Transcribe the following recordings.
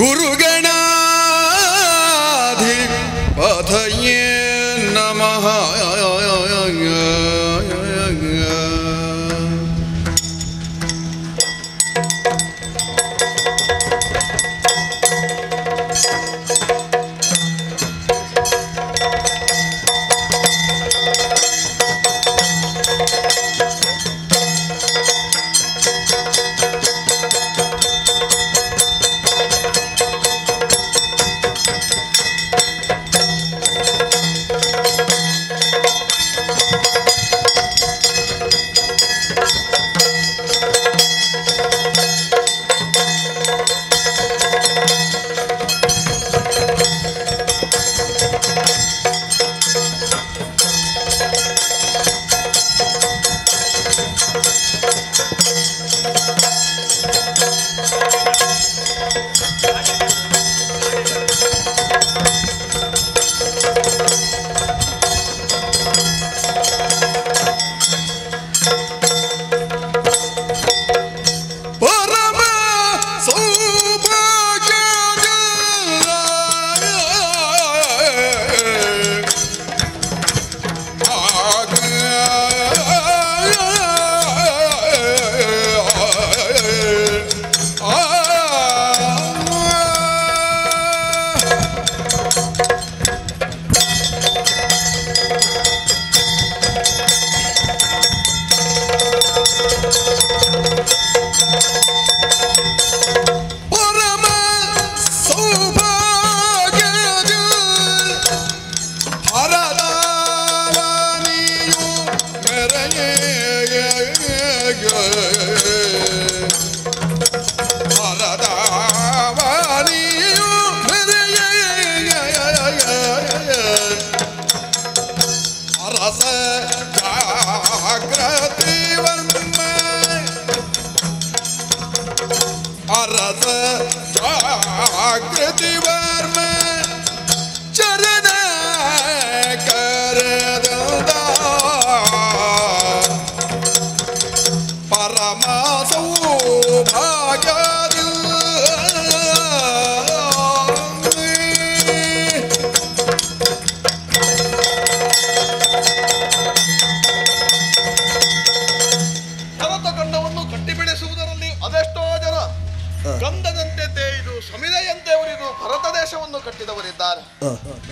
ಗುರುಗಣಾಧಿಪತಯೇ ನಮಃ.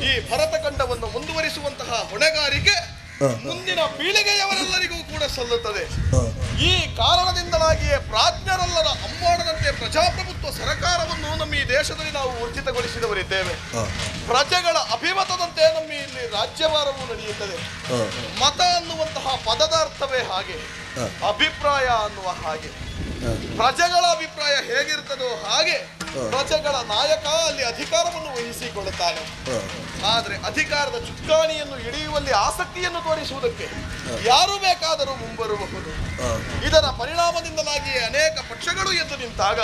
ಈ ಭರತಖಂಡವನ್ನು ಮುಂದುವರಿಸುವಂತಹ ಹೊಣೆಗಾರಿಕೆ ಮುಂದಿನ ಪೀಳಿಗೆಯವರೆಲ್ಲರಿಗೂ ಕೂಡ ಸಲ್ಲುತ್ತದೆ. ಈ ಕಾರಣದಿಂದಲಾಗಿಯೇ ಪ್ರಾಜ್ಞರೆಲ್ಲರ ಅಂಬಾಡದಂತೆ ಪ್ರಜಾಪ್ರಭುತ್ವ ಸರ್ಕಾರವನ್ನು ನಮ್ಮ ಈ ದೇಶದಲ್ಲಿ ನಾವು ಊರ್ಜಿತಗೊಳಿಸಿದವರಿದ್ದೇವೆ. ಪ್ರಜೆಗಳ ಅಭಿಮತದಂತೆ ನಮ್ಮ ಇಲ್ಲಿ ರಾಜ್ಯಭಾರವು ನಡೆಯುತ್ತದೆ. ಮತ ಅನ್ನುವಂತಹ ಪದದ ಅರ್ಥವೇ ಹಾಗೆ, ಅಭಿಪ್ರಾಯ ಅನ್ನುವ ಹಾಗೆ. ಪ್ರಜೆಗಳ ಅಭಿಪ್ರಾಯ ಹೇಗಿರ್ತದೋ ಹಾಗೆ ಪ್ರಜೆಗಳ ನಾಯಕ ಅಲ್ಲಿ ಅಧಿಕಾರವನ್ನು ವಹಿಸಿಕೊಳ್ಳುತ್ತಾನೆ. ಆದರೆ ಅಧಿಕಾರದ ಚುಕ್ಕಾಣಿಯನ್ನು ಹಿಡಿಯುವಲ್ಲಿ ಆಸಕ್ತಿಯನ್ನು ತೋರಿಸುವುದಕ್ಕೆ ಯಾರು ಬೇಕಾದರೂ ಮುಂಬರಬಹುದು. ಇದರ ಪರಿಣಾಮದಿಂದಲಾಗಿ ಅನೇಕ ಪಕ್ಷಗಳು ಎದ್ದು ನಿಂತಾಗ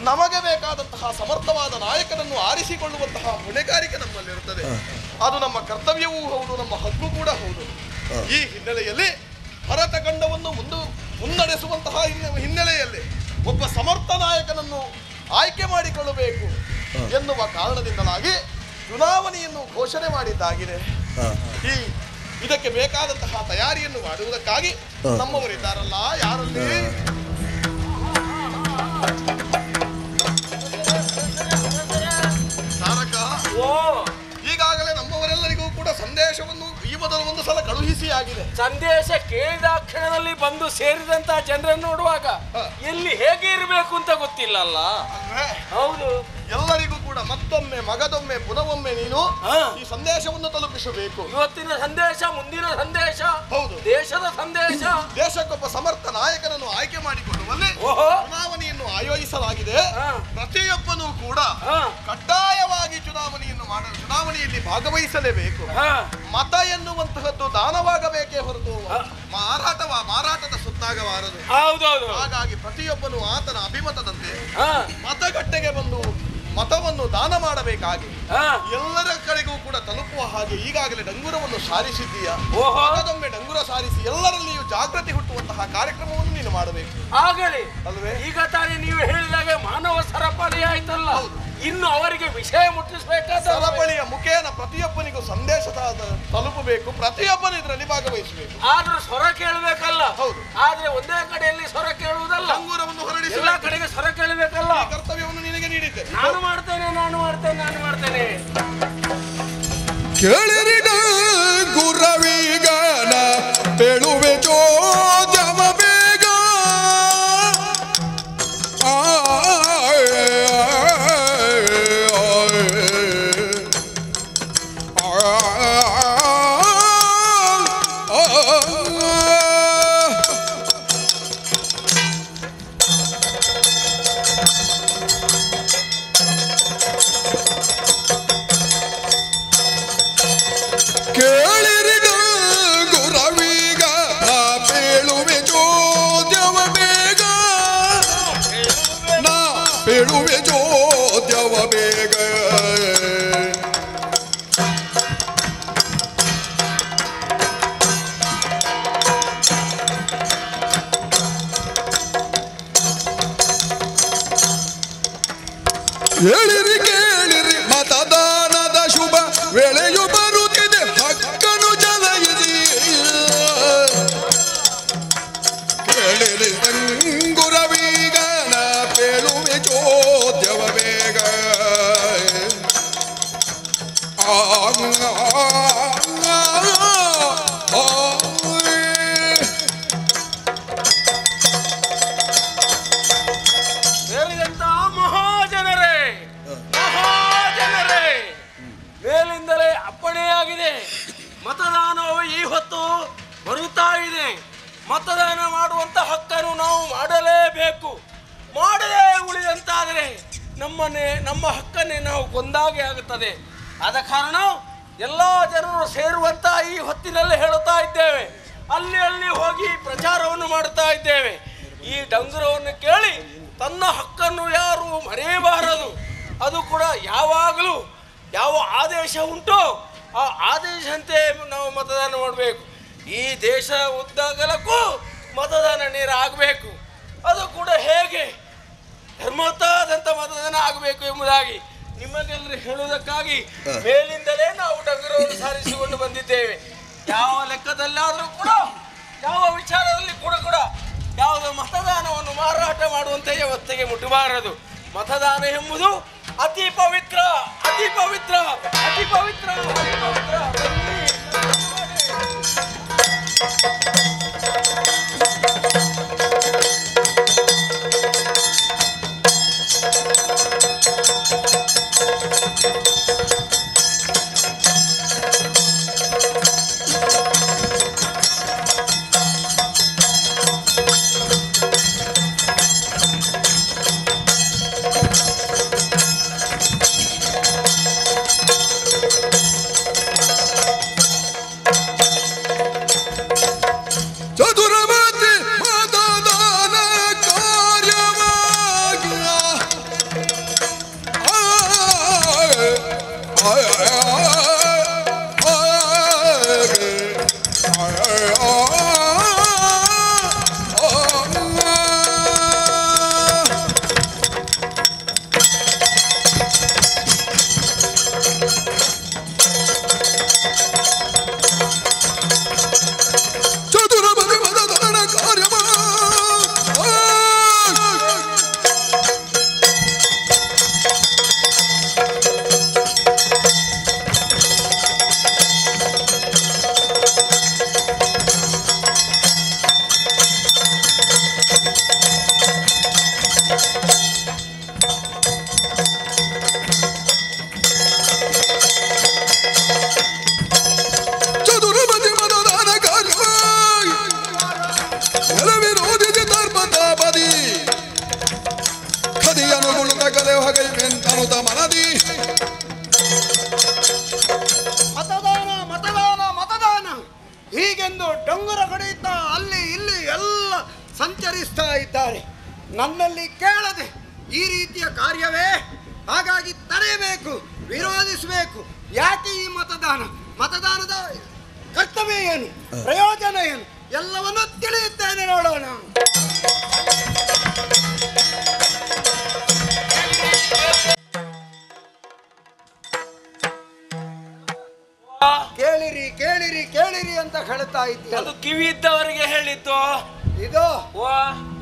ನಮಗೆ ಬೇಕಾದಂತಹ ಸಮರ್ಥವಾದ ನಾಯಕನನ್ನು ಆರಿಸಿಕೊಳ್ಳುವಂತಹ ಹೊಣೆಗಾರಿಕೆ ನಮ್ಮಲ್ಲಿರುತ್ತದೆ. ಅದು ನಮ್ಮ ಕರ್ತವ್ಯವೂ ಹೌದು, ನಮ್ಮ ಹಕ್ಕು ಕೂಡ ಹೌದು. ಈ ಹಿನ್ನೆಲೆಯಲ್ಲಿ ಭರತಖಂಡವನ್ನು ಮುನ್ನಡೆಸುವಂತಹ ಹಿನ್ನೆಲೆಯಲ್ಲಿ ಒಬ್ಬ ಸಮರ್ಥ ನಾಯಕನನ್ನು ಆಯ್ಕೆ ಮಾಡಿಕೊಳ್ಳಬೇಕು ಎನ್ನುವ ಕಾರಣದಿಂದಲಾಗಿ ಚುನಾವಣೆಯನ್ನು ಘೋಷಣೆ ಮಾಡಿದ್ದಾಗಿದೆ. ಇದಕ್ಕೆ ಬೇಕಾದಂತಹ ತಯಾರಿಯನ್ನು ಮಾಡುವುದಕ್ಕಾಗಿ ನಮ್ಮವರಿದ್ದಾರಲ್ಲ, ಯಾರಲ್ಲಿ ತಾರಕ ಈಗಾಗಲೇ ನಮ್ಮವರೆಲ್ಲರಿಗೂ ಕೂಡ ಸಂದೇಶವನ್ನು ಈ ಮೊದಲು ಒಂದು ಸಲ ಕಳುಹಿಸಿ ಆಗಿದೆ. ಸಂದೇಶ ಕೇಳಿದ ಕ್ಷಣದಲ್ಲಿ ಬಂದು ಸೇರಿದಂತಹ ಜನರನ್ನು ನೋಡುವಾಗ ಎಲ್ಲಿ ಹೇಗೆ ಇರಬೇಕು ಅಂತ ಗೊತ್ತಿಲ್ಲ ಅಲ್ಲ. ಹೌದು, ಎಲ್ಲರಿಗೂ ಕೂಡ ಮತ್ತೊಮ್ಮೆ ಮಗದೊಮ್ಮೆ ಪುನವೊಮ್ಮೆ ನೀನು ಈ ಸಂದೇಶವನ್ನು ತಲುಪಿಸಬೇಕು. ಇವತ್ತಿನ ಸಂದೇಶ ಮುಂದಿನ ಸಂದೇಶ, ಹೌದು, ದೇಶದ ಸಂದೇಶ. ದೇಶಕ್ಕೊಬ್ಬ ಸಮರ್ಥ ನಾಯಕನನ್ನು ಆಯ್ಕೆ ಮಾಡಿಕೊಳ್ಳುವಲ್ಲಿ ಚುನಾವಣೆಯನ್ನು ಆಯೋಜಿಸಲಾಗಿದೆ. ಪ್ರತಿಯೊಬ್ಬನೂ ಕೂಡ ಕಡ್ಡಾಯವಾಗಿ ಚುನಾವಣೆಯಲ್ಲಿ ಭಾಗವಹಿಸಲೇಬೇಕು. ಮತ ಎನ್ನುವಂತಹದ್ದು ದಾನವಾಗಬೇಕೇ ಹೊರತು ಮಾರಾಟದ ಸುತ್ತಾಗಬಾರದು. ಹಾಗಾಗಿ ಪ್ರತಿಯೊಬ್ಬನು ಆತನ ಅಭಿಮತದಂತೆ ಮತಗಟ್ಟೆಗೆ ಬಂದು ಮತವನ್ನು ದಾನ ಮಾಡಬೇಕಾಗಿ ಎಲ್ಲರ ಕಡೆಗೂ ಕೂಡ ತಲುಪುವ ಹಾಗೆ ಈಗಾಗಲೇ ಡಂಗುರವನ್ನು ಸಾರಿಸಿದ್ದೀಯಾ. ಮಗದೊಮ್ಮೆ ಡಂಗುರ ಸಾರಿಸಿ ಎಲ್ಲರಲ್ಲಿಯೂ ಜಾಗೃತಿ ಹುಟ್ಟುವಂತಹ ಕಾರ್ಯಕ್ರಮವನ್ನು ನೀನು ಮಾಡಬೇಕು. ಆಗಲಿ ಅಲ್ವೇ? ಈಗ ತಾನೇ ನೀವು ಹೇಳಿದಾಗ ಮಾನವ ಸರಪಳಿ ಆಯ್ತಲ್ಲ, ಇನ್ನು ಅವರಿಗೆ ವಿಷಯ ಮುಟ್ಟಿಸಬೇಕಾದ ಸರಪಳಿಯ ಮುಖೇನ ಪ್ರತಿಯೊಬ್ಬನಿಗೂ ಸಂದೇಶ ತಲುಪಬೇಕು, ಪ್ರತಿಯೊಬ್ಬನು ಇದರಲ್ಲಿ ಭಾಗವಹಿಸಬೇಕು. ಆದ್ರೂ ಸ್ವರ ಕೇಳಬೇಕಲ್ಲ. ಹೌದು. ಆದ್ರೆ ಒಂದೇ ಕಡೆಯಲ್ಲಿ ಸ್ವರ ಕೇಳುವುದಲ್ಲ, ಅಂಗೂರವನ್ನು ಹೊರಡಿಸಿ ಎಲ್ಲ ಕಡೆಗೆ ಸ್ವರ ಕೇಳಬೇಕಲ್ಲ. ಈ ಕರ್ತವ್ಯವನ್ನು ನಿನಗೆ ನೀಡಿದ್ದೆ. ನಾನು ಮಾಡ್ತೇನೆ. ಕೇಳಿರಿಡ ಗುರವಿಗನ ಬೆಳುವೆ ಜೋಜಮ ಬೇಗ ಕೇಳಿರಿಡ ಗುರವಿಗ ಪೇಳುವೆ ಜೋದ್ಯವ ಬೇಗ ನಾ ಪೇಳುವೆ ಜೋದ್ಯವ ಬೇಗ ಹೇಳಿರಿ ಕೇಳಿರಿ ಮತದಾನದ ಶುಭ ವೇಳೆಯು ಬರುತ್ತಿದೆ, ಹಕ್ಕನು ಜಲಯಿರಿ ಕೇಳಿರಿ ಸಂಗುರವೀಗನ ಪೇಳುವೆ ಚೋದ್ಯವ ಬೇಗ ಮೇಲಿಂದಲೇ ಅಪ್ಪಣೆಯಾಗಿದೆ. ಮತದಾನವು ಈ ಹೊತ್ತು ಬರುತ್ತಾ ಇದೆ. ಮತದಾನ ಮಾಡುವಂತ ಹಕ್ಕನ್ನು ನಾವು ಮಾಡಲೇಬೇಕು. ಮಾಡದೇ ಉಳಿದಂತಾದರೆ ನಮ್ಮ ಹಕ್ಕನ್ನೇ ನಾವು ಕೊಂದಾಗೆ ಆಗುತ್ತದೆ. ಆದ ಕಾರಣ ಎಲ್ಲ ಜನರು ಸೇರುವಂತ ಈ ಹೊತ್ತಿನಲ್ಲಿ ಹೇಳುತ್ತಾ ಇದ್ದೇವೆ. ಅಲ್ಲಿ ಹೋಗಿ ಪ್ರಚಾರವನ್ನು ಮಾಡುತ್ತಾ ಇದ್ದೇವೆ. ಈ ಡಂಗುರವನ್ನು ಕೇಳಿ ತನ್ನ ಹಕ್ಕನ್ನು ಯಾರು ಮರೆಯಬಾರದು. ಅದು ಕೂಡ ಯಾವಾಗಲೂ ಯಾವ ಆದೇಶ ಉಂಟೋ ಆ ಆದೇಶಂತೆ ನಾವು ಮತದಾನ ಮಾಡಬೇಕು. ಈ ದೇಶ ಉದ್ದಗಲಕ್ಕೂ ಮತದಾನ ನೇರ ಆಗಬೇಕು. ಅದು ಕೂಡ ಹೇಗೆ ಧರ್ಮೋತ್ತಾದಂಥ ಮತದಾನ ಆಗಬೇಕು ಎಂಬುದಾಗಿ ನಿಮಗೆಲ್ಲರೂ ಹೇಳುವುದಕ್ಕಾಗಿ ಮೇಲಿಂದಲೇ ನಾವು ಡಂಗುರವನ್ನು ಸಾರಿಸಿಕೊಂಡು ಬಂದಿದ್ದೇವೆ. ಯಾವ ಲೆಕ್ಕದಲ್ಲಾದರೂ ಕೂಡ ಯಾವ ವಿಚಾರದಲ್ಲಿ ಕೂಡ ಯಾವುದೋ ಮತದಾನವನ್ನು ಮಾರಾಟ ಮಾಡುವಂಥ ವ್ಯವಸ್ಥೆಗೆ ಮುಟ್ಟಬಾರದು. ಮತದಾನ ಎಂಬುದು ಅತಿ ಪವಿತ್ರ. ಚತುರಮತಿ ಮತದಾನ ಕಾರ್ಯವಾಗಿ ಚತುರಮತಿ ಮತದಾನ ಕಾರ್ಯವಾಗಿ ಚತುರಮತಿ ಮತದಾನ ಕಾರ್ಯವಾಗಿ ವಿರೋಧಿಸಿ ಧರ್ಮತಾಪದಿ ಖದಿಯನುಗುಳುತ್ತ ಕಲೆ ಹೊಗೈವೆಂತನುತ ಮನದಿ ಮತದಾನ ಹೀಗೆಂದು ಡಂಗುರ ಹೊಡೆಯುತ್ತಾ ಅಲ್ಲಿ ಇಲ್ಲಿ ಎಲ್ಲ ಸಂಚರಿಸ್ತಾ ಇದ್ದಾರೆ. ನನ್ನಲ್ಲಿ ಕೇಳದೆ ಈ ರೀತಿಯ ಕಾರ್ಯವೇ? ಹಾಗಾಗಿ ತಡೆಯಬೇಕು, ವಿರೋಧಿಸಬೇಕು. ಯಾಕೆ ಈ ಮತದಾನದ ಕರ್ತವ್ಯ ಏನು, ಪ್ರಯೋಜನ ಏನು ಎಲ್ಲವನ್ನೂ ತಿಳಿಯುತ್ತೇನೆ. ನೋಡೋಣ. ಅಂತ ಹೇಳ್ತಾ ಇದ್ದೀಯ. ಅದು ಕಿವಿ ಇದ್ದವರಿಗೆ ಹೇಳಿದ್ದು. ಇದು ಓ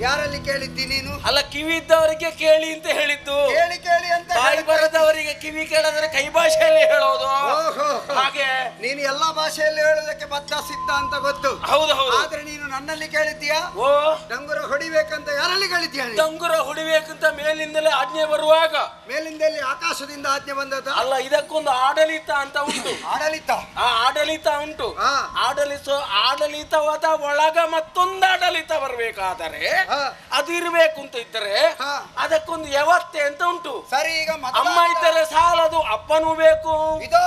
ಯಾರಲ್ಲಿ ಕೇಳಿದ್ದಿ ನೀನು? ಅಲ್ಲ, ಕಿವಿ ಇದ್ದವರಿಗೆ ಕೇಳಿ ಅಂತ ಹೇಳಿದ್ದು. ಕೇಳಿ ಕೇಳಿ ಅಂತ ಬಾಯಿ ಬರದವರಿಗೆ ಕಿವಿ ಕೇಳಿದ್ರೆ ಕೈ ಭಾಷೆಯಲ್ಲಿ ಹೇಳೋದು. ಹಾಗೆ ನೀನು ಎಲ್ಲಾ ಭಾಷೆಯಲ್ಲಿ ಹೇಳೋದಕ್ಕೆ ಬದ್ಧ ಸಿದ್ಧ ಅಂತ ಗೊತ್ತು. ಹೌದು ಹೌದು. ಆದ್ರೆ ನೀನು ನನ್ನಲ್ಲಿ ಕೇಳಿದ್ದೀಯಾ? ಓ ಡಂಗುರ ಹೊಡಿಬೇಕಂತ ಯಾರಲ್ಲಿ ಕೇಳಿದ್ದೀಯ? ಡಂಗುರ ಹೊಡಿಬೇಕಂತ ಮೇಲಿಂದಲೇ ಆಜ್ಞೆ ಬರುವಾಗ. ಮೇಲಿಂದಲ್ಲಿ ಆಕಾಶದಿಂದ ಆಜ್ಞೆ ಬಂದದ? ಅಲ್ಲ, ಇದಕ್ಕೊಂದು ಆಡಳಿತ ಅಂತ ಉಂಟು. ಆಡಳಿತ? ಆ ಆಡಳಿತ ಉಂಟು. ಹಾ. ಆಡಳಿತವಾದ ಒಳಗ ಮತ್ತೊಂದು ಆಡಳಿತ ಬರಬೇಕಾದರೆ ಅದಿರ್ಬೇಕು ಅಂತ ಇದ್ದರೆ ಅದಕ್ಕೊಂದು ವ್ಯವಸ್ಥೆ ಅಂತ ಉಂಟು. ಸರಿ, ಈಗ ಅಮ್ಮ ಇದ್ದರೆ ಸಾಲದು, ಅಪ್ಪನೂ ಬೇಕು. ಇದು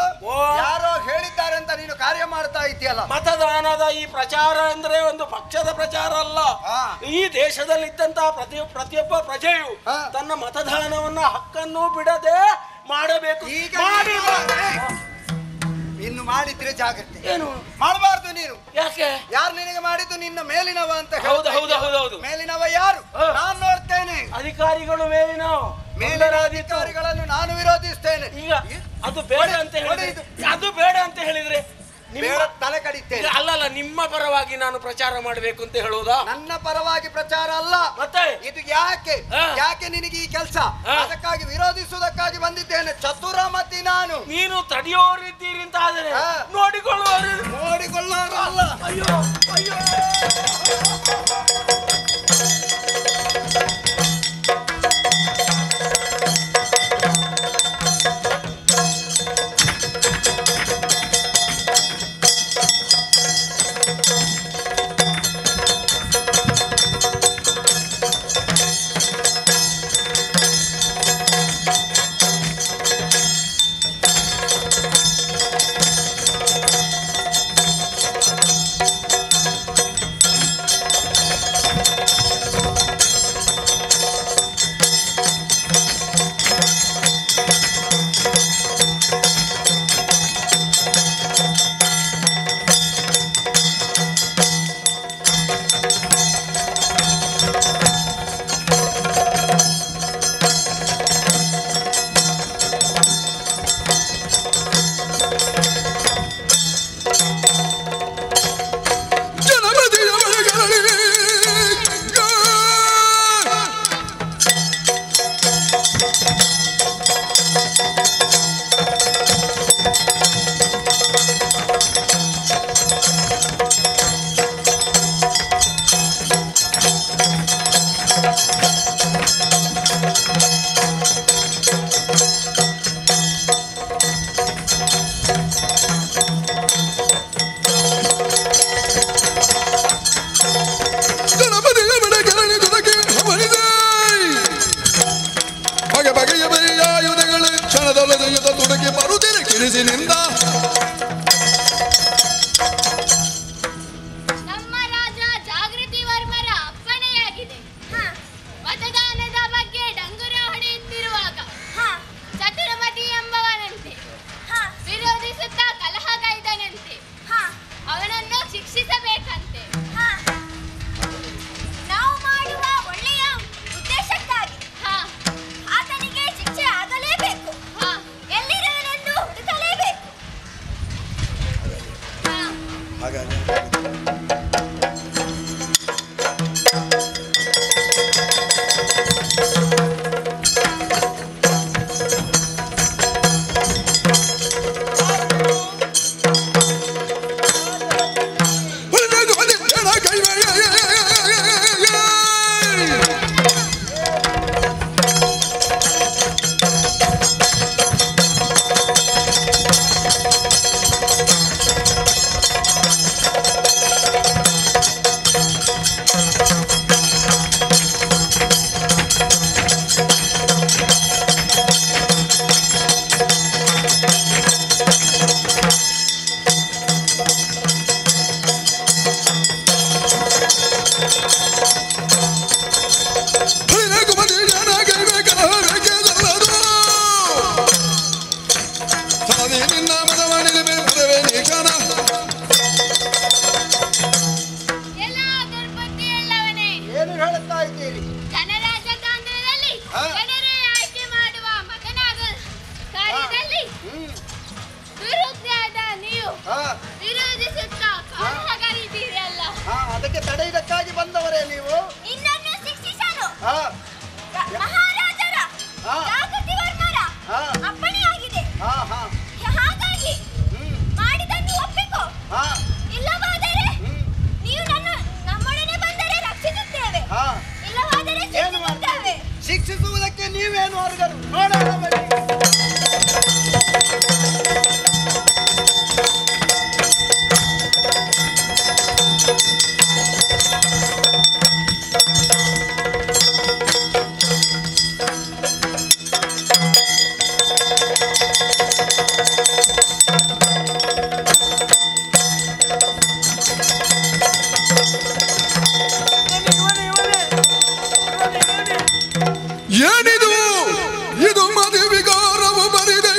ಯಾರೋ ಹೇಳಿದ್ದಾರೆ ಅಂತ ನೀನು ಕಾರ್ಯ ಮಾಡ್ತಾ ಇದ್ದೀಯಲ್ಲ. ಮತದಾನದ ಈ ಪ್ರಚಾರ ಅಂದ್ರೆ ಒಂದು ಪಕ್ಷದ ಪ್ರಚಾರ ಅಲ್ಲ. ಈ ದೇಶದಲ್ಲಿದ್ದಂತಹ ಪ್ರತಿಯೊಬ್ಬ ಪ್ರಜೆಯು ತನ್ನ ಮತದಾನವನ್ನ ಹಕ್ಕನ್ನು ಬಿಡದೆ ಮಾಡಬೇಕು. ಇನ್ನು ಮಾಡಿದ್ರೆ ಜಾಗ್ರತೆ. ಏನು ಮಾಡಬಾರ್ದು ನೀನು. ಯಾಕೆ? ಯಾರು ನಿನಗೆ ಮಾಡಿದ್ದು? ನಿನ್ನ ಮೇಲಿನವ ಅಂತ. ಹೌದು ಹೌದು ಹೌದು ಹೌದು. ಮೇಲಿನವ ಯಾರು? ನಾನು ನೋಡ್ತೇನೆ. ಅಧಿಕಾರಿಗಳು ಮೇಲಿನವ. ಮೇಲಿನ ಅಧಿಕಾರಿಗಳನ್ನು ನಾನು ವಿರೋಧಿಸ್ತೇನೆ. ಈಗ ಅದು ಬೇಡ ಅಂತ ಹೇಳಿದ್ರೆ, ಅದು ಬೇಡ ಅಂತ ಹೇಳಿದ್ರೆ ತಲೆ ಕಡಿತೇನೆ. ಅಲ್ಲಲ್ಲ, ನಿಮ್ಮ ಪರವಾಗಿ ನಾನು ಪ್ರಚಾರ ಮಾಡಬೇಕು ಅಂತ ಹೇಳುವುದಾ? ನನ್ನ ಪರವಾಗಿ ಪ್ರಚಾರ ಅಲ್ಲ. ಮತ್ತೆ ಇದು ಯಾಕೆ ನಿನಗೆ ಈ ಕೆಲಸ? ಅದಕ್ಕಾಗಿ ವಿರೋಧಿಸುವುದಕ್ಕಾಗಿ ಬಂದಿದ್ದೇನೆ. ಚತುರಮತಿ ನಾನು. ನೀನು ತಡೆಯೋರಿದ್ದೀರಿ ಅಂತ ಆದರೆ ನೋಡಿಕೊಳ್ಳೋರಲ್ಲ. ಅಯ್ಯೋ ಅಯ್ಯೋ. ನಮ್ಮ ರಾಜ ಜಾಗೃತಿ ವರ್ಮರ ಅಪ್ಪಣೆಯಾಗಿದೆ. ಮತದಾನದ ಬಗ್ಗೆ ಡಂಗುರ ಹೊಡೆಯುತ್ತಿರುವಾಗ ಚತುರಮತಿ ಎಂಬವನಂತೆ ವಿರೋಧಿಸುತ್ತಾ ಕಲಹಗೈದನಂತೆ. ಅವನನ್ನು ಶಿಕ್ಷಿಸಬೇಕಂತೆ. ನಾವು ಮಾಡುವ ಒಳ್ಳೆಯ ಉದ್ದೇಶಕ್ಕಾಗಿ ಆತನಿಗೆ ಶಿಕ್ಷೆ ಆಗಲೇಬೇಕು. ಎಲ್ಲಿರುವನೆಂದು ಹುಡುಕಲೇಬೇಕು. ನೀವೇನು ಅರ್ಗರು ನೋಡೋಣ ಬನ್ನಿ. ಏನಿದು ಇದು ಮದುವಿಗಾರವು ಬರಿದೆ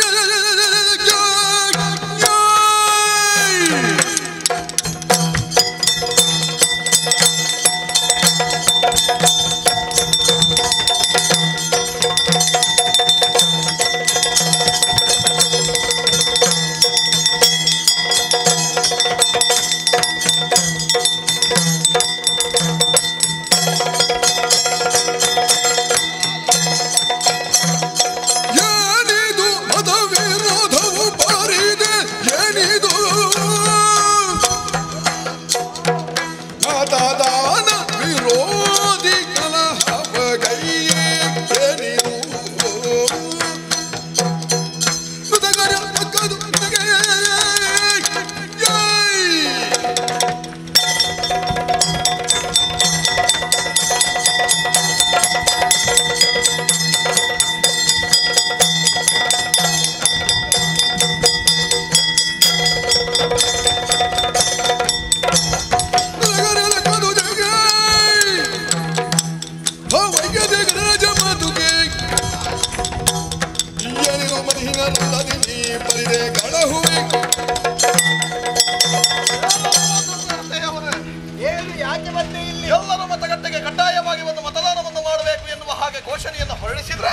ಏನು ಯಾಕೆ ಬಂದೆ ಇಲ್ಲಿ? ಎಲ್ಲರೂ ಮತಗಟ್ಟೆಗೆ ಕಡ್ಡಾಯವಾಗಿ ಒಂದು ಮತದಾನವನ್ನು ಮಾಡಬೇಕು ಎನ್ನುವ ಹಾಗೆ ಘೋಷಣೆಯನ್ನು ಹೊರಡಿಸಿದ್ರೆ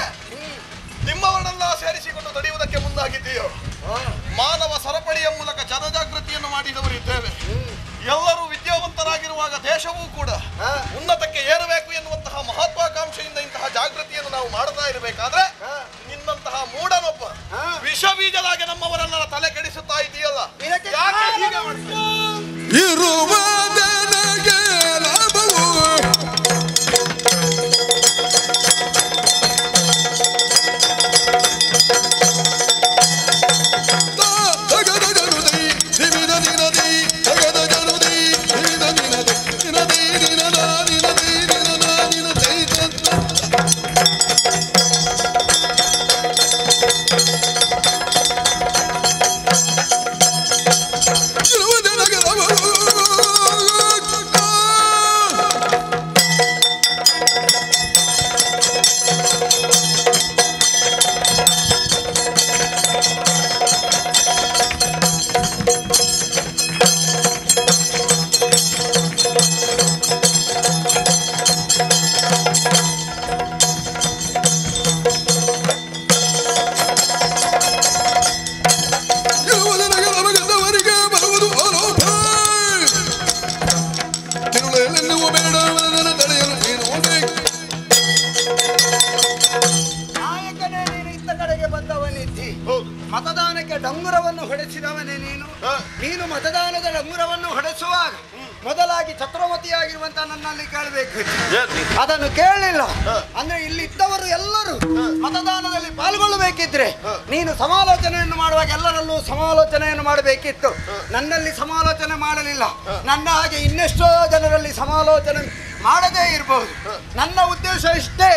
ನಿಮ್ಮವರನ್ನೆಲ್ಲ ಸೇರಿಸಿಕೊಂಡು ತಡೆಯುವುದಕ್ಕೆ ಮುಂದಾಗಿದ್ದೀಯೋ? ಮಾನವ ಸರಪಳಿಯ ಮೂಲಕ ಜನಜಾಗೃತಿಯನ್ನು ಮಾಡಿದವರು ಇದ್ದೇವೆ. ಎಲ್ಲರೂ ವಿದ್ಯಾವಂತರಾಗಿರುವಾಗ ದೇಶವೂ ಕೂಡ ಉನ್ನತಕ್ಕೆ ಏರಬೇಕು ಎನ್ನುವಂತಹ ಮಹತ್ವಾಕಾಂಕ್ಷೆಯಿಂದ ಇಂತಹ ಜಾಗೃತಿಯನ್ನು ನಾವು ಮಾಡ್ತಾ ಇರಬೇಕಾದ್ರೆ ನಿನ್ನಂತಹ ಮೂಢನೊಬ್ಬ ವಿಷ ಬೀಜದಾಗೆ ನಮ್ಮವರೆಲ್ಲರ ತಲೆ ಕೆಡಿಸುತ್ತಾ ಇದೆಯಲ್ಲ, ಯಾಕೆ ಹೀಗೆ ಮಾಡ್ತೀಯ? ಇರುವುದನಗೆ ಲಾಭವು ನಾಯಕನೇ ನೀನು ಇತ್ತ ಕಡೆಗೆ ಬಂದವನಿದ್ದಿ. ಮತದಾನಕ್ಕೆ ಡಂಗುರವನ್ನು ಹೊಡೆಸಿದವನೇ ನೀನು. ನೀನು ಮತದಾನದ ಡಂಗುರವನ್ನು ಹೊಡೆಸುವಾಗ ಮೊದಲಾಗಿ ಛತ್ರವತಿಯಾಗಿರುವಂತ ನನ್ನಲ್ಲಿ ಕೇಳಬೇಕು. ಅದನ್ನು ಕೇಳಲಿಲ್ಲ ಅಂದ್ರೆ ಇಲ್ಲಿ ಇದ್ದವರು ಎಲ್ಲರೂ ಮತದಾನದಲ್ಲಿ ಪಾಲ್ಗೊಳ್ಳಬೇಕಿದ್ರೆ ನೀನು ಸಮಾಲೋಚನೆಯನ್ನು ಮಾಡುವಾಗ ಎಲ್ಲರಲ್ಲೂ ಸಮಾಲೋಚನೆಯನ್ನು ಮಾಡಬೇಕಿತ್ತು. ನನ್ನಲ್ಲಿ ಸಮಾಲೋಚನೆ ಮಾಡಲಿಲ್ಲ. ನನ್ನ ಹಾಗೆ ಇನ್ನೆಷ್ಟೋ ಜನರಲ್ಲಿ ಸಮಾಲೋಚನೆ ಮಾಡದೇ ಇರಬಹುದು. ನನ್ನ ಉದ್ದೇಶ ಇಷ್ಟೇ,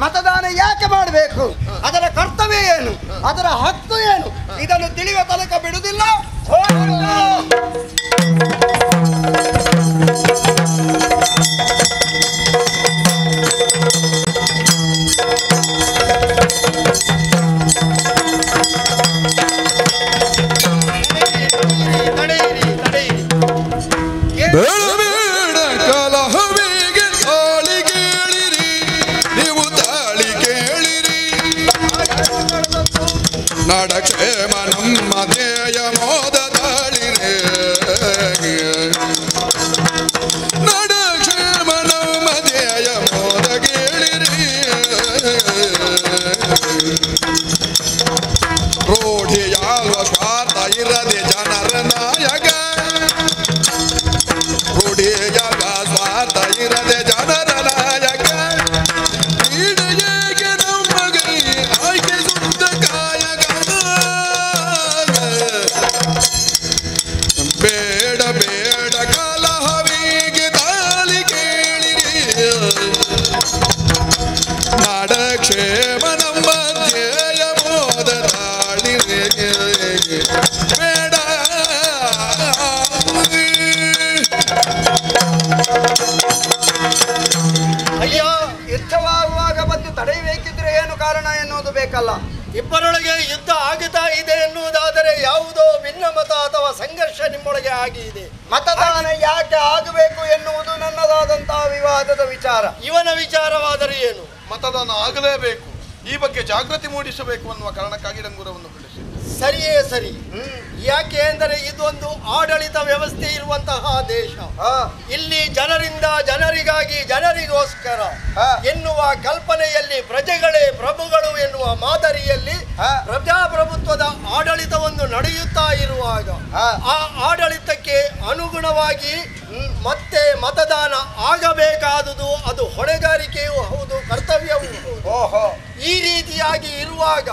ಮತದಾನ ಯಾಕೆ ಮಾಡಬೇಕು, ಅದರ ಕರ್ತವ್ಯ ಏನು, ಅದರ ಹಕ್ಕು ಏನು, ಇದನ್ನು ತಿಳಿಯುವ ತನಕ ಬಿಡುವುದಿಲ್ಲ. ಬೇಡ ಕಲಹವಿಗೆ ತಾಳಿ ಕೇಳಿರಿ, ನೀವು ತಾಳಿ ಕೇಳಿರಿ. ನಡಕ್ಷೇಮ ನಮ್ಮ ಧ್ಯೇಯ ಮೋದ ತಾಳಿರೇ, ನಡಕ್ಷೇಮ ನಮ್ಮ ಧ್ಯೇಯ ಮೋದ ಕೇಳಿರಿ. ರೂಢಿಯಾಲ್ವ ಸ್ವಾರ್ಥ ಇರದೆ ಜನರ ನಾಯಕ, ರೂಢಿಯಾಲ್ವ ಸ್ವಾರ್ಥ ಇರದೆ ಜನರ ನಾಯಕ. ಈಡೆಗೆ ನಮ್ಮ ಅನ್ನೋದು ಬೇಕಲ್ಲ. ಇಬ್ಬರೊಳಗೆ ಯುದ್ಧ ಆಗುತ್ತಾ ಇದೆ ಎನ್ನುವುದಾದರೆ ಯಾವುದೋ ಭಿನ್ನಮತ ಅಥವಾ ಸಂಘರ್ಷ ನಿಮ್ಮೊಳಗೆ ಆಗಿದೆ. ಮತದಾನ ಯಾಕೆ ಆಗಬೇಕು ಎನ್ನುವುದು ನನ್ನದಾದಂತಹ ವಿವಾದದ ವಿಚಾರ. ಇವನ ವಿಚಾರವಾದರೆ ಏನು? ಮತದಾನ ಆಗಲೇಬೇಕು, ಈ ಬಗ್ಗೆ ಜಾಗೃತಿ ಮೂಡಿಸಬೇಕು ಅನ್ನುವ ಕಾರಣಕ್ಕಾಗಿ ಡಂಗುರವನ್ನು ಹೊರಡಿಸಿ. ಸರಿಯೇ ಸರಿ. ಯಾಕೆ ಅಂದರೆ ಇದೊಂದು ಆಡಳಿತ ವ್ಯವಸ್ಥೆ ಇರುವಂತಹ ದೇಶ. ಇಲ್ಲಿ ಜನರಿಂದ ಜನರಿಗಾಗಿ ಜನರಿಗೋಸ್ಕರ ಎನ್ನುವ ಕಲ್ಪನೆಯಲ್ಲಿ ಪ್ರಜೆಗಳೇ ಪ್ರಭುಗಳು ಎನ್ನುವ ಮಾದರಿಯಲ್ಲಿ ಪ್ರಜಾಪ್ರಭುತ್ವದ ಆಡಳಿತವನ್ನು ನಡೆಯುತ್ತಾ ಇರುವಾಗ ಆ ಆಡಳಿತಕ್ಕೆ ಅನುಗುಣವಾಗಿ ಮತ್ತೆ ಮತದಾನ ಆಗಬೇಕಾದುದು ಅದು ಹೊಣೆಗಾರಿಕೆಯೂ ಹೌದು, ಕರ್ತವ್ಯವೂ ಹೌದು. ಈ ರೀತಿಯಾಗಿ ಇರುವಾಗ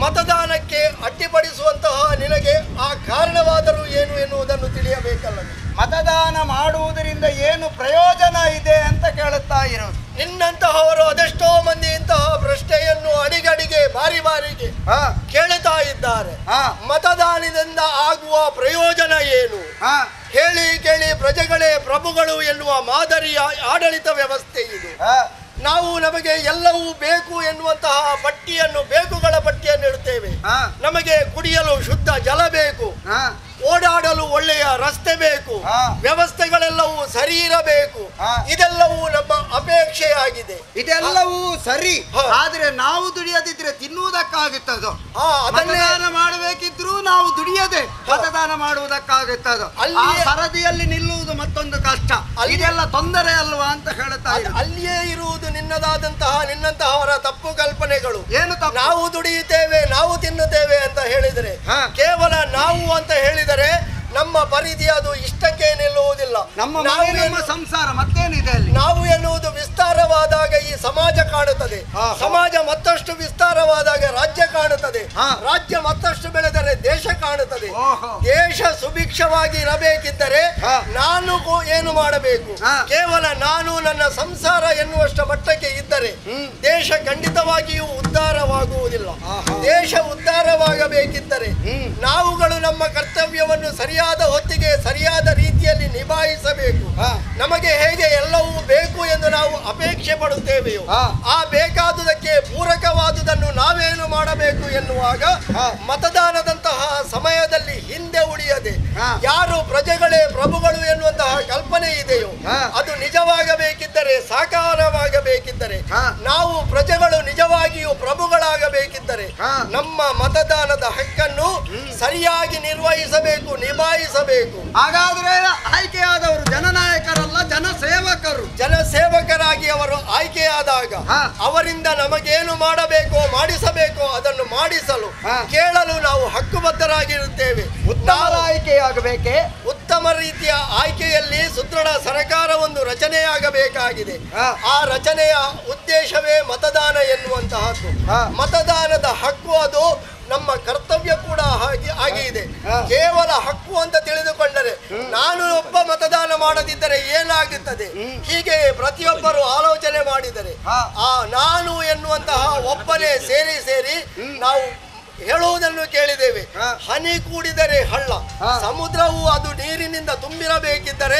ಮತದಾನಕ್ಕೆ ಅಡ್ಡಿಪಡಿಸುವಂತಹ ನಿನಗೆ ಆ ಕಾರಣವಾದರೂ ಏನು ಎನ್ನುವುದನ್ನು ತಿಳಿಯಬೇಕಲ್ಲ. ಮತದಾನ ಮಾಡುವುದರಿಂದ ಏನು ಪ್ರಯೋಜನ ಇದೆ ಅಂತ ಕೇಳುತ್ತಾ ಇರೋದು. ನಿನ್ನಂತಹವರು ಅದೆಷ್ಟೋ ಮಂದಿ ಇಂತಹ ಪ್ರಶ್ನೆಯನ್ನು ಅಡಿಗಡಿಗೆ ಬಾರಿ ಬಾರಿಗೆ ಕೇಳುತ್ತಾ ಇದ್ದಾರೆ. ಮತದಾನದಿಂದ ಆಗುವ ಪ್ರಯೋಜನ ಏನು? ಹೇಳಿ ಕೇಳಿ ಪ್ರಜೆಗಳೇ ಪ್ರಭುಗಳು ಎನ್ನುವ ಮಾದರಿಯ ಆಡಳಿತ ವ್ಯವಸ್ಥೆ ಇದು. ನಾವು ನಮಗೆ ಎಲ್ಲವೂ ಬೇಕು ಎನ್ನುವಂತಹ ಪಟ್ಟಿಯನ್ನು, ಬೇಕುಗಳ ಪಟ್ಟಿಯನ್ನು ಇಡುತ್ತೇವೆ. ನಮಗೆ ಕುಡಿಯಲು ಶುದ್ಧ ಜಲ ಬೇಕು, ಓಡಾಡಲು ಒಳ್ಳೆಯ ರಸ್ತೆ ಬೇಕು, ವ್ಯವಸ್ಥೆಗಳೆಲ್ಲವೂ ಸರಿ ಇರಬೇಕು. ಇದೆಲ್ಲವೂ ನಮ್ಮ ಅಪೇಕ್ಷೆಯಾಗಿದೆ. ಇದೆಲ್ಲವೂ ಸರಿ, ಆದ್ರೆ ನಾವು ದುಡಿಯದಿದ್ರೆ ತಿನ್ನುವುದಕ್ಕಾಗುತ್ತದೋ? ಮತದಾನ ಮಾಡಬೇಕಿದ್ರು ನಾವು ದುಡಿಯದೆ ಮತದಾನ ಮಾಡುವುದಕ್ಕಾಗುತ್ತದೋ? ಅಲ್ಲಿ ಸರದಿಯಲ್ಲಿ ನಿಲ್ಲುವುದು ಮತ್ತೊಂದು ಕಷ್ಟ. ಇದೆಲ್ಲ ತೊಂದರೆ ಅಲ್ವಾ ಅಂತ ಹೇಳ್ತಾ ಅಲ್ಲಿಯೇ ಇರುವುದು ನಿನ್ನಂತಹವರ ತಪ್ಪು ಕಲ್ಪನೆಗಳು. ಏನು ತಪ್ಪು? ನಾವು ದುಡಿಯುತ್ತೇವೆ, ನಾವು ತಿನ್ನುತ್ತೇವೆ ಅಂತ ಹೇಳಿದರೆ, ಕೇವಲ ನಾವು ಅಂತ ಹೇಳಿದರೆ ನಮ್ಮ ಪರಿಧಿ ಅದು ಇಷ್ಟಕ್ಕೆ ನಿಲ್ಲುವುದಿಲ್ಲ. ನಮ್ಮ ಸಂಸಾರ ಮತ್ತೇನಿದೆ ಅಲ್ಲಿ? ನಾವು ಎನ್ನುವುದು ವಿಸ್ತಾರವಾದಾಗ ಈ ಸಮಾಜ ಕಾಣುತ್ತದೆ, ಸಮಾಜ ಮತ್ತಷ್ಟು ವಿಸ್ತಾರವಾದಾಗ ರಾಜ್ಯ ಕಾಣುತ್ತದೆ, ರಾಜ್ಯ ಮತ್ತಷ್ಟು ಬೆಳೆದರೆ ದೇಶ ಕಾಣುತ್ತದೆ. ದೇಶ ಸುಭಿಕ್ಷವಾಗಿ ಇರಬೇಕಿದ್ದರೆ ನಾನು ಏನು ಮಾಡಬೇಕು? ಕೇವಲ ನಾನು ನನ್ನ ಸಂಸಾರ ಎನ್ನುವಷ್ಟ ಮಟ್ಟಕ್ಕೆ ಇದ್ದರೆ ದೇಶ ಖಂಡಿತವಾಗಿಯೂ ಉದ್ಧಾರವಾಗುವುದಿಲ್ಲ. ದೇಶ ಉದ್ಧಾರವಾಗಬೇಕಿದ್ದರೆ ನಾವುಗಳು ನಮ್ಮ ಕರ್ತವ್ಯವನ್ನು ಸರಿಯಾದ ಹೊತ್ತಿಗೆ ಸರಿಯಾದ ರೀತಿಯಲ್ಲಿ ನಿಭಾಯಿಸಬೇಕು. ನಮಗೆ ಹೇಗೆ ಎಲ್ಲವೂ ಬೇಕು ಎಂದು ನಾವು ಅಪೇಕ್ಷೆ ಪಡುತ್ತೇವೆಯೋ ಆ ಬೇಕಾದುದಕ್ಕೆ ಪೂರಕವಾದುದನ್ನು ನಾವೇನು ಮಾಡಬೇಕು ಎನ್ನುವಾಗ ಮತದಾನದಂತಹ ಸಮಯದಲ್ಲಿ ಹಿಂದೆ ಉಳಿಯದೆ ಯಾರು ಪ್ರಜೆಗಳೇ ಪ್ರಭುಗಳು ಎನ್ನುವಂತಹ ಕಲ್ಪನೆ ಇದೆಯೋ ಅದು ನಿಜವಾಗಬೇಕಿದ್ದರೆ, ಸಾಕಾರವಾಗಬೇಕಿದ್ದರೆ, ನಾವು ಪ್ರಜೆಗಳು ನಿಜವಾಗಿಯೂ ಪ್ರಭುಗಳಾಗಬೇಕಿದ್ದರೆ ನಮ್ಮ ಮತದಾನದ ಹಕ್ಕನ್ನು ಸರಿಯಾಗಿ ನಿರ್ವಹಿಸಬೇಕು, ನಿಭಾಯಿಸಬೇಕು. ಹಾಗಾದ್ರೆ ಆಯ್ಕೆಯಾದವರು ಜನನಾಯಕರಲ್ಲ, ಜನಸೇವಕರು. ಜನಸೇವಕರಾಗಿ ಅವರು ಆಯ್ಕೆಯಾದಾಗ ಅವರಿಂದ ನಮಗೇನು ಮಾಡಬೇಕೋ ಮಾಡಿಸಬೇಕೋ ಅದನ್ನು ಮಾಡಿಸಲು ಕೇಳಲು ನಾವು ಹಕ್ಕುಬದ್ಧರಾಗಿರುತ್ತೇವೆ. ಉತ್ತಮ ಆಯ್ಕೆಯಾಗಬೇಕೆ? ಉತ್ತಮ ರೀತಿಯ ಆಯ್ಕೆಯಲ್ಲಿ ಸುದೃಢ ಸರ್ಕಾರ ಒಂದು ರಚನೆಯಾಗಬೇಕಾಗಿದೆ. ಆ ರಚನೆಯ ಉದ್ದೇಶವೇ ಮತದಾನ ಎನ್ನುವಂತಹದ್ದು. ಮತದಾನದ ಹಕ್ಕು ಅದು ನಮ್ಮ ಕರ್ತವ್ಯ ಕೂಡ ಹಾಗೆ ಇದೆ. ಕೇವಲ ಹಕ್ಕು ಅಂತ ತಿಳಿದುಕೊಂಡರೆ ನಾನು ಒಬ್ಬ ಮತದಾನ ಮಾಡದಿದ್ದರೆ ಏನಾಗುತ್ತದೆ, ಹೀಗೆ ಪ್ರತಿಯೊಬ್ಬರು ಆಲೋಚನೆ ಮಾಡಿದರೆ ನಾನು ಎನ್ನುವಂತಹ ಒಬ್ಬನೇ ಸೇರಿ ನಾವು ಹೇಳುವುದನ್ನು ಕೇಳಿದ್ದೇವೆ. ಹನಿ ಕೂಡಿದರೆ ಹಳ್ಳ, ಸಮುದ್ರವು ಅದು ನೀರಿನಿಂದ ತುಂಬಿರಬೇಕಿದ್ದರೆ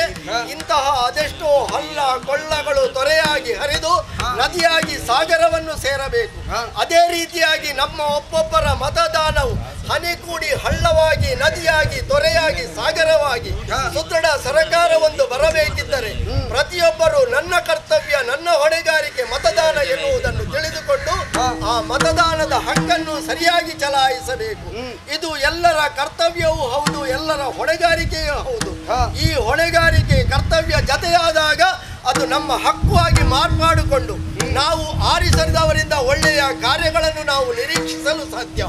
ಇಂತಹ ಅದೆಷ್ಟೋ ಹಳ್ಳ ಕೊಳ್ಳಗಳು ತೊರೆಯಾಗಿ ಹರಿದು ನದಿಯಾಗಿ ಸಾಗರವನ್ನು ಸೇರಬೇಕು. ಅದೇ ರೀತಿಯಾಗಿ ನಮ್ಮ ಒಬ್ಬೊಬ್ಬರ ಮತದಾನವು ಹನಿ ಕೂಡಿ ಹಳ್ಳವಾಗಿ, ನದಿಯಾಗಿ, ತೊರೆಯಾಗಿ, ಸಾಗರವಾಗಿ ಸುದೃಢ ಸರ್ಕಾರವೊಂದು ಬರಬೇಕಿದ್ದರೆ ಪ್ರತಿಯೊಬ್ಬರು ನನ್ನ ಕರ್ತವ್ಯ, ನನ್ನ ಹೊಣೆಗಾರಿಕೆ ಮತದಾನ ಎನ್ನುವುದನ್ನು ತಿಳಿದುಕೊಂಡು ಆ ಮತದಾನದ ಹಕ್ಕನ್ನು ಸರಿಯಾಗಿ ಚಲಾಯಿಸಬೇಕು. ಇದು ಎಲ್ಲರ ಕರ್ತವ್ಯವೂ ಹೌದು, ಎಲ್ಲರ ಹೊಣೆಗಾರಿಕೆಯೂ ಹೌದು. ಈ ಹೊಣೆಗಾರಿಕೆ ಕರ್ತವ್ಯ ಜತೆಯಾದಾಗ ಅದು ನಮ್ಮ ಹಕ್ಕು ಆಗಿ ಮಾರ್ಪಾಡಿಕೊಂಡು ನಾವು ಆರಿಸಿದವರಿಂದ ಒಳ್ಳೆಯ ಕಾರ್ಯಗಳನ್ನು ನಾವು ನಿರೀಕ್ಷಿಸಲು ಸಾಧ್ಯ.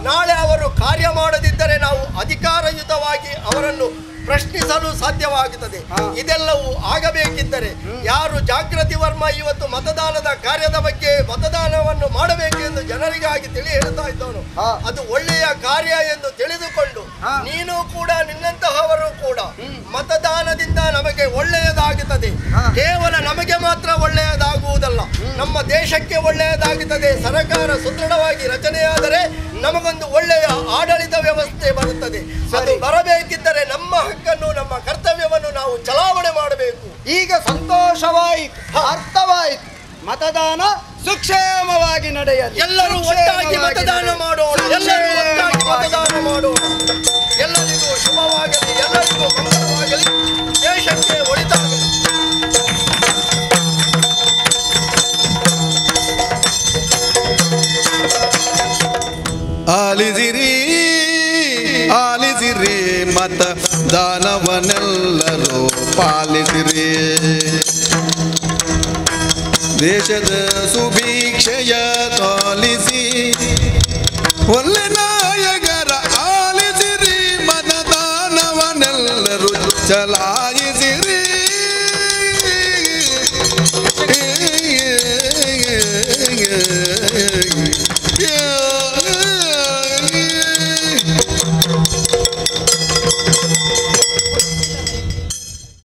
ನಾಳೆ ಅವರು ಕಾರ್ಯ ಮಾಡದಿದ್ದರೆ ನಾವು ಅಧಿಕಾರಯುತವಾಗಿ ಅವರನ್ನು ಪ್ರಶ್ನಿಸಲು ಸಾಧ್ಯವಾಗುತ್ತದೆ. ಇದೆಲ್ಲವೂ ಆಗಬೇಕಿದ್ದರೆ ಯಾರು ಜಾಗೃತಿ ವರ್ಮ ಇವತ್ತು ಮತದಾನದ ಕಾರ್ಯದ ಬಗ್ಗೆ ಮತದಾನವನ್ನು ಮಾಡಬೇಕು ಎಂದು ಜನರಿಗಾಗಿ ತಿಳಿ ಹೇಳ್ತಾ ಇದ್ದವನು ಅದು ಒಳ್ಳೆಯ ಕಾರ್ಯ ಎಂದು ತಿಳಿದುಕೊಂಡು ನೀನು ಕೂಡ ನಿನ್ನಂತಹವರು ಕೂಡ ಮತದಾನದಿಂದ ನಮಗೆ ಒಳ್ಳೆಯದಾಗುತ್ತದೆ. ಕೇವಲ ನಮಗೆ ಮಾತ್ರ ಒಳ್ಳೆಯದಾಗುವುದಲ್ಲ, ನಮ್ಮ ದೇಶಕ್ಕೆ ಒಳ್ಳೆಯದಾಗುತ್ತದೆ. ಸರ್ಕಾರ ಸುದೃಢವಾಗಿ ರಚನೆಯಾದರೆ ನಮಗೊಂದು ಒಳ್ಳೆಯ ಆಡಳಿತ ವ್ಯವಸ್ಥೆ ಬರುತ್ತದೆ. ಅದು ಬರಬೇಕಿದ್ದರೆ ನಮ್ಮ ಹಕ್ಕನ್ನು, ನಮ್ಮ ಕರ್ತವ್ಯವನ್ನು ನಾವು ಚಲಾವಣೆ ಮಾಡಬೇಕು. ಈಗ ಸಂತೋಷವಾಯಿತು, ಅರ್ಥವಾಯಿತು. ಮತದಾನ ಸುಕ್ಷೇಮವಾಗಿ ನಡೆಯಲಿ. ಎಲ್ಲರೂ ಒಟ್ಟಾಗಿ ಮತದಾನ ಮಾಡೋಣ. ಎಲ್ಲರೂ ಒಟ್ಟಾಗಿ ಮತದಾನ ಮಾಡೋಣ. ಎಲ್ಲರಿಗೂ ಶುಭವಾಗಲಿ, ಎಲ್ಲರಿಗೂ ಮಂಗಲವಾಗಲಿ, ದೇಶಕ್ಕೆ ಒಳಿತಾಗಲಿ. ಆಲಿಸಿರಿ ಆಲಿಸಿರಿ ಮತದಾನವನ್ನೆಲ್ಲರೂ ಪಾಲಿಸಿರಿ. ದೇಶದ ಸುಭೀಕ್ಷೆಯ ತಾಲಿಸಿ ಒಲ್ಲೆನ